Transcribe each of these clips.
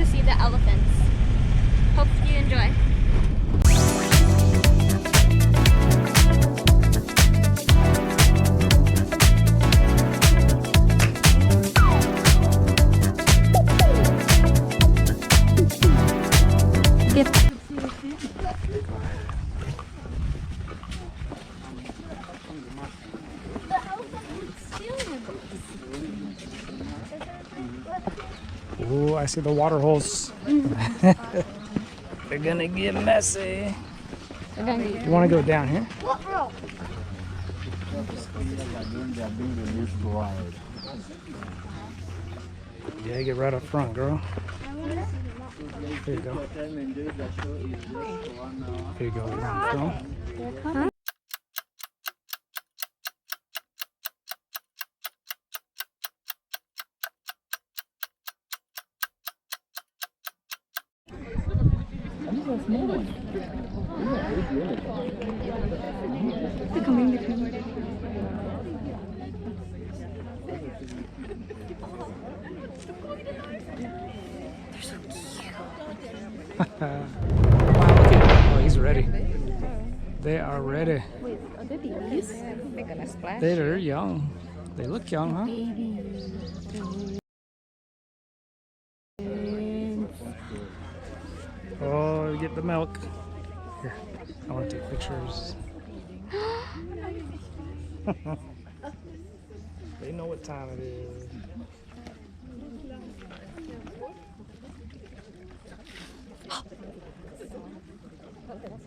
to see the elephants. Hope you enjoy. Oh, I see the water holes. They're gonna get messy. You want to go down here? Yeah, get right up front, girl. Here you go. Here you go. Around front. They're coming, they're coming. They're so cute. Wow, look at, oh, he's ready. They are ready. Wait, are they babies? They're gonna splash. They're young. They look young, huh? Oh, get the milk. Here, I want to take pictures. They know what time it is.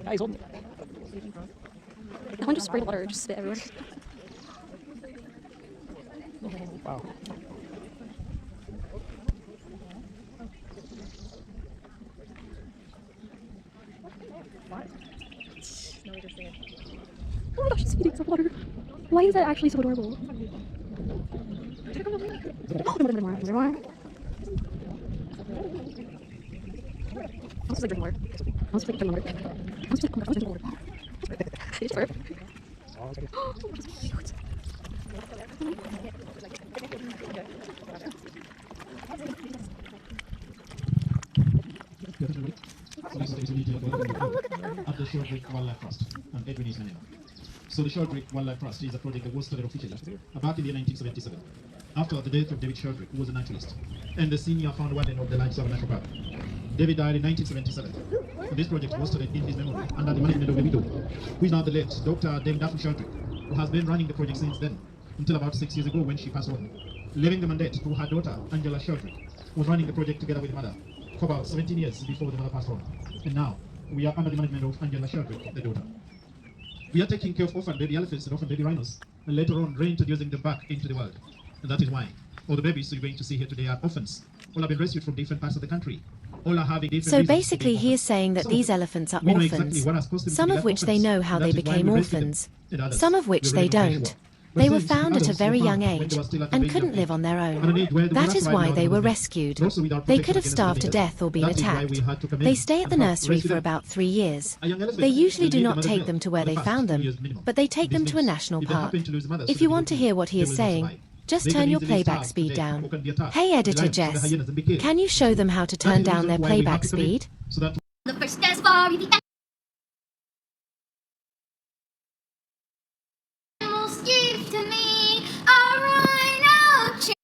Yeah, he's holding it. That one just sprayed water, just spit everywhere. Wow. Oh my gosh, she's feeding some water. Why is that actually so adorable? I was like drinking water. I was like drinking water. I was drinking water. It's burp. Oh, it's cute. At the Sheldrick Wildlife Trust, and Edwin is my name. So the Sheldrick Wildlife Trust is a project that was started officially back in the year 1977, after the death of David Sheldrick, who was a naturalist, and the senior founder warden of the Livestock National Park. David died in 1977, and this project was started in his memory under the management of a widow, who is now the late Dr. David Sheldrick, who has been running the project since then, until about 6 years ago when she passed on, leaving the mandate to her daughter, Angela Sheldrick, who was running the project together with the mother for about 17 years before the mother passed on. And now, we are under the management of Angela Sheldrick, the daughter. We are taking care of orphan baby elephants and orphan baby rhinos, and later on reintroducing them back into the world. And that is why all the babies you're going to see here today are orphans. All have been rescued from different parts of the country. All are having different So reasons to be basically he is saying that these elephants are we know orphans, exactly what has caused them to some be of left which they orphans, know how and they that is why became we rescue them, orphans, and others some of we which already they know very don't. well. They were But found at a adults very were young found when age they were still at a and very couldn't young live on their At an own. age where the That mothers is right why now they are were losing. rescued. Also without They protection could have against starved to predators. death or been That is why we attacked. had to come in They stay at the and help nursery rescue for them. about 3 years. A young elephant They usually will do leave the not mother's take milk them to where for the they first found 2 them, years minimum. but they take them This to a means national if they park. happen to lose the mother, If so you they want to don't hear what he they is will not saying, survive. just They can turn your easily playback starve speed to death down. or can be attacked Hey by editor lions and the Jess, hyenas and be killed. can you show them how to That turn is the down reason their why we have playback to come in, speed? so that The first test for the animals give to me a rhino chick.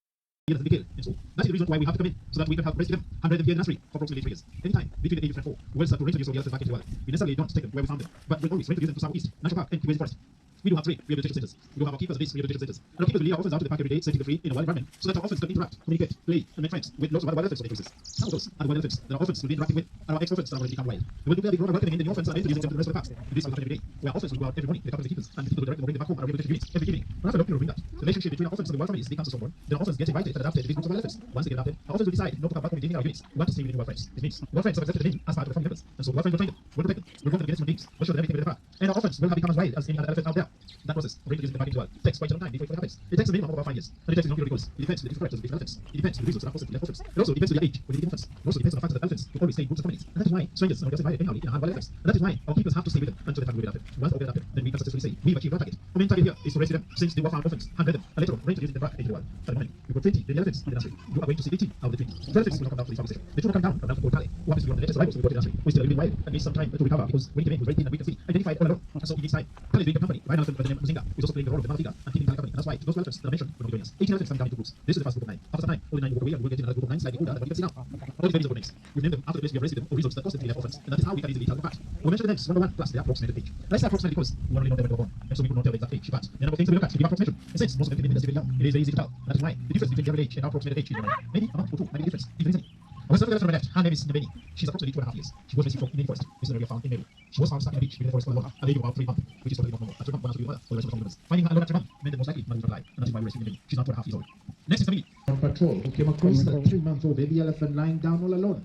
hyenas and be killed. And so that is the reason why we have to come in, so that we can help rescue them and raise them here in the nursery for approximately 3 years. Anytime between the age of 4, we'll start to reintroduce all the elephants back into the wild. We necessarily don't take them where we found them, but we'll always reintroduce them to Southeast National Park and Kiwezi Forest. We do have 3 rehabilitation centers. We do have our keepers of these rehabilitation centers. And our keepers will lead our orphans out to the park every day, setting them free in a wild environment, so that our orphans can interact, communicate, play, and make friends with lots of other wild elephants on their places. Some of those are the wild elephants that our orphans will be interacting with, and our ex-orphans that are already become wild. We will do very welcoming in the new orphans and introducing them to the rest of the parks. And this will happen every day, where orphans will go out every morning, they come to the keepers, and the people will direct them or bring them back home at our rehabilitation units every evening. And after a long period of doing that, the relationship between our orphans and the wild families becomes so strong, then our orphans get invited and adapted to these groups of wild elephants. Once they get adapted, our orphans will decide not to come back home within our units. We want to stay within wild friends. This means wild friends have accepted the name as part of the family members, and so wild friends will train them, will protect them, will welcome them against human beings, will show them everything with the park. And our orphans will have become as wild as any other elephant out there. That process of reintroducing them back into the wild takes quite a long time before it happens. It takes a minimum of about 5 years. And it takes a long period because it depends on the different characters of different elephants. It depends on the reasons that are caused to left orphans. It also depends on the age of the elephants. It also depends on the fact that elephants will always stay in groups of communities. And that is why strangers are just invited anyhow in a hard wild elephants. And that is why our keepers have to stay with them until they find a way adapted. Once all get adapted, then we can successfully say we've achieved our target. Our main target here is to rescue them since they were found orphans, handle them, and later on reintroducing them back into the wild. At the moment, we put 20 baby elephants in the nursery. You are going to see 18 out of the 20. 12 elephants will not come down to this conversation. The two will come down from down to Tale, who happens to be one of the latest arrivals we got in the nursery, who is still a living wild and needs some time to recover because when he came in, he was very thin and weak and sick, identified all alone. And so he needs time. Tale is being company by an elephant by the name of Muzinga, who is also playing the role of the mother figure and keeping Tale company. And that's why those 12 elephants that I mentioned will not be joining us. 18 elephants coming down into groups. This is the first group of 9. After some time, all the 9 will walk away and we will get in another group of 9 slightly older than what you can see now. All these babies are good names. We name them after the place we have rescued them or reasons that caused them to be left orphans. And that is how we can easily tell them apart. We'll mention the names one by one plus the approximate age. Let's say approximate because we only know them when they were born. And so we could not tell the exact age. But the number of things to be looked at to give approximation. And since most of them came in relatively young, it is very easy to tell. That is why the difference between the average age and approximate age is maybe a month or two, maybe difference. If there is any. Our first elephant on my left, her name is Nebeni. She's approximately 2.5 years. She was rescued from in the forest. This is an area found in Meru. She was found stuck in a beach within the forest for a lady of about 3 months, which is totally not normal. After a month, one has to be mother for the rest of the family members. Finding her alone after a month meant that most likely mother would not alive, and that is why we rescued Nebeni. She's now 2.5 years old. Next is Family. On patrol, who came across a 3-month-old baby elephant lying down all alone.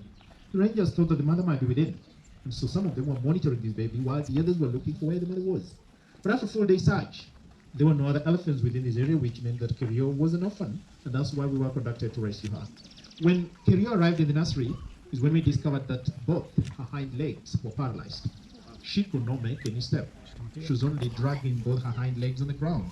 The rangers thought that the mother might be within, and so some of them were monitoring this baby while the others were looking for where the mother was. But after a full-day search, there were no other elephants within this area, which meant that Kerio was an orphan, and that's why we were conducted to rescue her. When Kerio arrived in the nursery, is when we discovered that both her hind legs were paralyzed. She could not make any step. She was only dragging both her hind legs on the ground.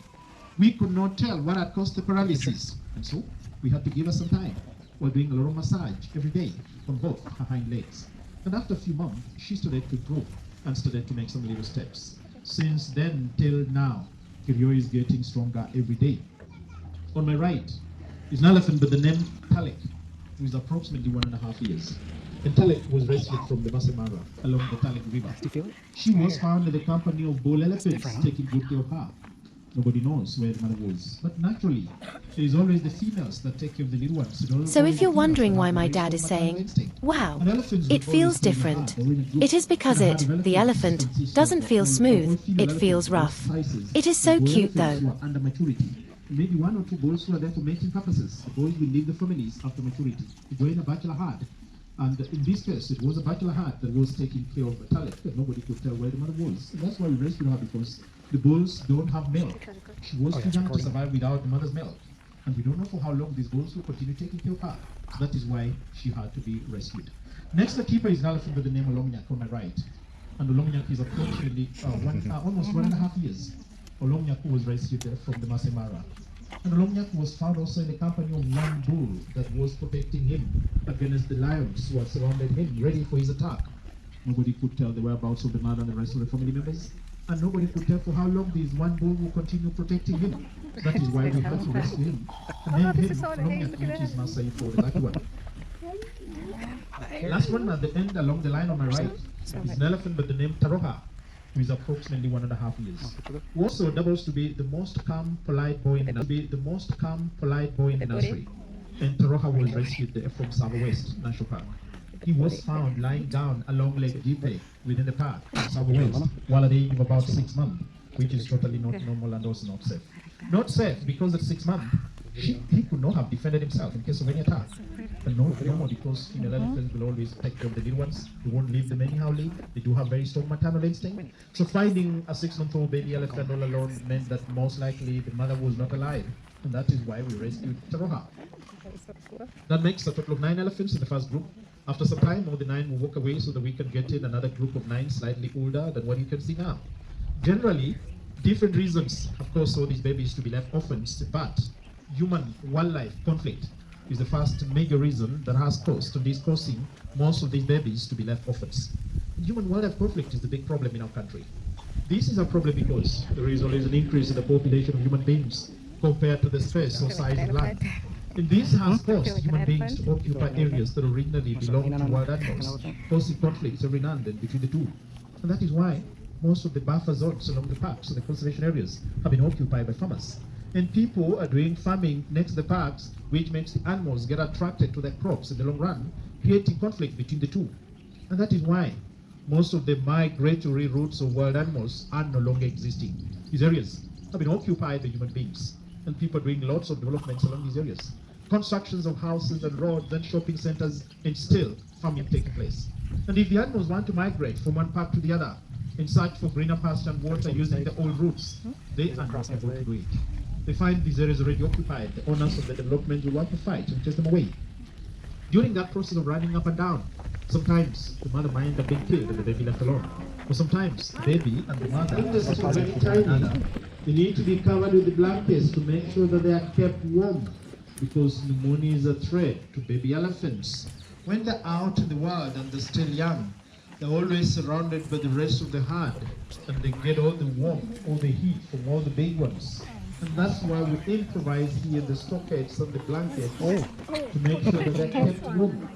We could not tell what had caused the paralysis, and so we had to give her some time while doing a lot of massage every day on both her hind legs. And after a few months, she started to grow and started to make some little steps. Since then till now, Kerio is getting stronger every day. On my right is an elephant by the name Talek, who is approximately 1.5 years. And Talek was rescued from the Masai Mara along the Talek River. She was found in the company of bull elephants taking good care of her. Nobody knows where the mother was. But naturally, it is always the females that take care of the little ones. So if you're wondering why my dad is saying, wow, it feels different, it is because the elephant, doesn't feel smooth, it feels rough. It is so cute though. Under maturity. Maybe 1 or 2 bulls who are there for mating purposes. The boys will leave the families after maturity to join a bachelor herd. And in this case, it was a bachelor herd that was taking care of Talek, but nobody could tell where the mother was. And that's why we rescued her, because the bulls don't have milk. She was too young to survive without the mother's milk. And we don't know for how long these bulls will continue taking care of her. So that is why she had to be rescued. Next, the keeper is an elephant by the name of Olongnyak on my right. And Olongnyak is approximately almost 1.5 years. Olongnyak was rescued from the Masai Mara. And Olongnyak was found also in the company of one bull that was protecting him against the lions who had surrounded him, ready for his attack. Nobody could tell the whereabouts of the mother and the rest of the family members, and nobody could tell for how long this one bull will continue protecting him. That is why we had to rescue him. And name him Olongnyak, which is Masai for the lucky one. Last one at the end along the line on my right is an elephant by the name Taroha, who is approximately 1.5 years. Who also doubles to be the most calm, polite boy in the nursery. And Taroha was rescued from Savo West National Park. He was found lying down along Lake Jipe within the park in Savo West while at the age of about 6 months, which is totally not normal and also not safe. Not safe because at 6 months, he could not have defended himself in case of any attack. And no more because female elephants will always take care of the little ones. They won't leave them anyhow leave. They do have very strong maternal instinct. So finding a 6-month-old baby elephant all alone meant that most likely the mother was not alive. And that is why we rescued Taroha. That makes a total of 9 elephants in the first group. After some time, all the 9 will walk away so that we can get in another group of 9 slightly older than what you can see now. Generally, different reasons have caused all these babies to be left orphans, but human-wildlife conflict is the first major reason that has caused and is causing most of these babies to be left orphans. Human-wildlife conflict is the big problem in our country. This is a problem because there is always an increase in the population of human beings compared to the space or size of land. And this has caused human beings to occupy areas that originally belonged to wild animals, causing conflicts every now and then between the two. And that is why most of the buffer zones along the parks and the conservation areas have been occupied by farmers. And people are doing farming next to the parks, which makes the animals get attracted to their crops in the long run, creating conflict between the two. And that is why most of the migratory routes of wild animals are no longer existing. These areas have been occupied by human beings, and people are doing lots of developments along these areas. Constructions of houses and roads and shopping centers, and still farming taking place. And if the animals want to migrate from one park to the other, in search for greener pasture and water using the old routes. They are not able to do it. They find these areas already occupied. The owners of the development will want to fight and chase them away. During that process of running up and down, sometimes the mother might end up being killed and the baby left alone. Or sometimes the baby and the mother are very tiny. They need to be covered with the blankets to make sure that they are kept warm, because pneumonia is a threat to baby elephants. When they're out in the wild and they're still young, they're always surrounded by the rest of the herd, and they get all the warmth, all the heat from all the big ones. And that's why we improvise here the stockades and the blankets to make sure that they're kept warm.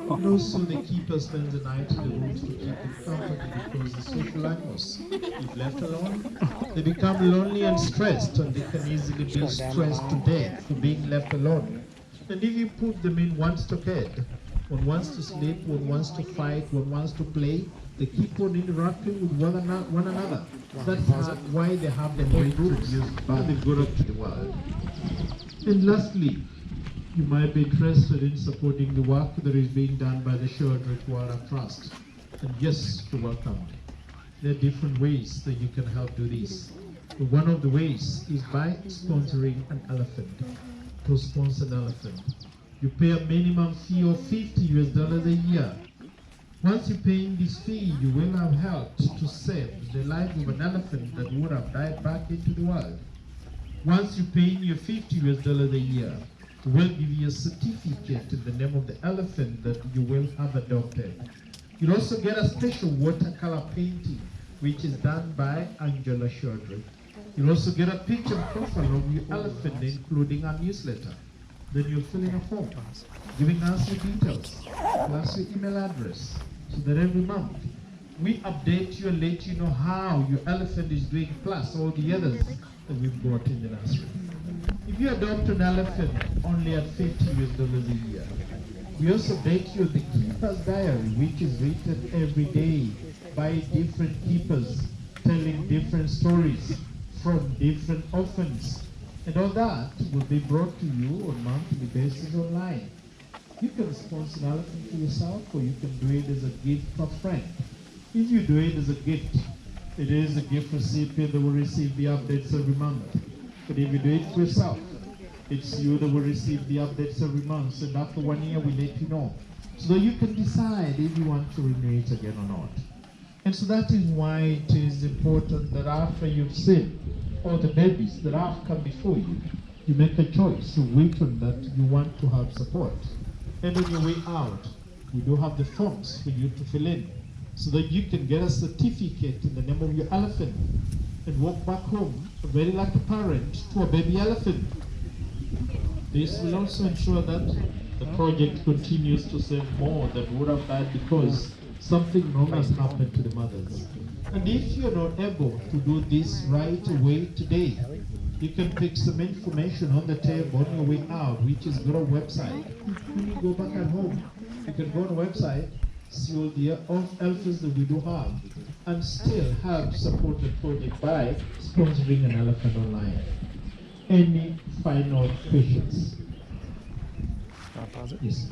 And also the keeper spends the night in the rooms to keep them comforted, because the social animals, if left alone, they become lonely and stressed, and they can easily be stressed to death for being left alone. And if you put them in one stockade, one wants to sleep, one wants to fight, one wants to play, they keep on interacting with one another. That's why they have the great groups when they go up to the world. And lastly, you might be interested in supporting the work that is being done by the Sheldrick Wildlife Trust. And yes, you're welcome. There are different ways that you can help do this. But one of the ways is by sponsoring an elephant. To sponsor an elephant, you pay a minimum fee of $50 a year. Once you're paying this fee, you will have helped to save the life of an elephant that would have died back into the wild. Once you're paying your $50 a year, we'll give you a certificate in the name of the elephant that you will have adopted. You'll also get a special watercolor painting, which is done by Angela Sheldrick. You'll also get a picture profile of your elephant, including a newsletter. Then you'll fill in a form, giving us your details, plus your email address, so that every month we update you and let you know how your elephant is doing, plus all the others that we've got in the nursery. If you adopt an elephant only at $50 a year, we also update you the keeper's diary, which is written every day by different keepers, telling different stories from different orphans. And all that will be brought to you on a monthly basis online. You can sponsor an elephant for yourself, or you can do it as a gift for a friend. If you do it as a gift, it is a gift recipient that will receive the updates every month. But if you do it for yourself, it's you that will receive the updates every month. And after 1 year, we let you know, so that you can decide if you want to renew it again or not. And so that is why it is important that after you've seen all the babies that have come before you, you make a choice, which one that you want to have support. And on your way out, we do have the forms for you to fill in, so that you can get a certificate in the name of your elephant and walk back home, very like a parent to a baby elephant. This will also ensure that the project continues to save more that would have died because something wrong has happened to the mothers. And if you're not able to do this right away today, you can pick some information on the table on your way out, which is go to our website. When you go back at home, you can go on the website, see all the elephants that we do have, and still help support the project by sponsoring an elephant online. Any final questions? Pause it. Yes.